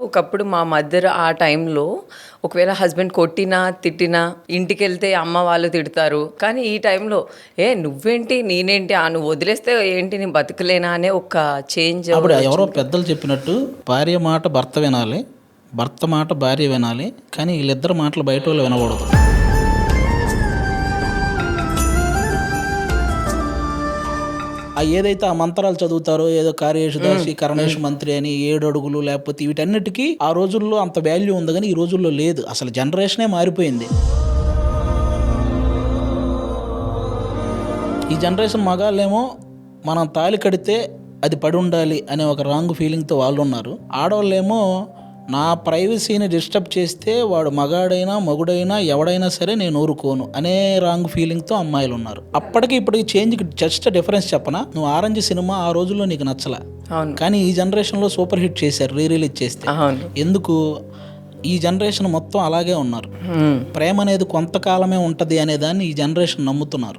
ఒకప్పుడు మా మదర్ ఆ టైంలో ఒకవేళ హస్బెండ్ కొట్టినా తిట్టినా ఇంటికెళ్తే అమ్మ వాళ్ళు తిడతారు. కానీ ఈ టైంలో నువ్వేంటి నేనేంటి నువ్వు వదిలేస్తే ఏంటి నేను బతకలేనా అనే ఒక చేంజ్. అప్పుడు ఎవరో పెద్దలు చెప్పినట్టు భార్య మాట భర్త వినాలి, భర్త మాట భార్య వినాలి, కానీ వీళ్ళిద్దరు మాటలు బయట వాళ్ళు వినకూడదు. ఏదైతే ఆ మంత్రాలు చదువుతారో ఏదో కార్యేషు దాసి కరణేషు మంత్రి అని 7 అడుగులు లేకపోతే వీటన్నిటికీ ఆ రోజుల్లో అంత వాల్యూ ఉంది, కానీ ఈ రోజుల్లో లేదు. అసలు జనరేషనే మారిపోయింది. ఈ జనరేషన్ మగాళ్ళేమో మనం తాళి కడితే అది పడి ఉండాలి అనే ఒక రాంగ్ ఫీలింగ్తో వాళ్ళు ఉన్నారు. ఆడవాళ్ళేమో నా ప్రైవసీని డిస్టర్బ్ చేస్తే వాడు మగాడైనా మగుడైనా ఎవడైనా సరే నేను ఊరుకోను అనే రాంగ్ ఫీలింగ్తో అమ్మాయిలు ఉన్నారు. అప్పటికి ఇప్పటికి చేంజ్కి జస్ట్ డిఫరెన్స్ చెప్పనా, నువ్వు ఆరెంజ్ సినిమా ఆ రోజుల్లో నీకు నచ్చలా, కానీ ఈ జనరేషన్లో సూపర్ హిట్ చేశారు రిలీజ్ చేస్తే. ఎందుకు? ఈ జనరేషన్ మొత్తం అలాగే ఉన్నారు. ప్రేమ అనేది కొంతకాలమే ఉంటుంది అనే దాన్ని ఈ జనరేషన్ నమ్ముతున్నారు.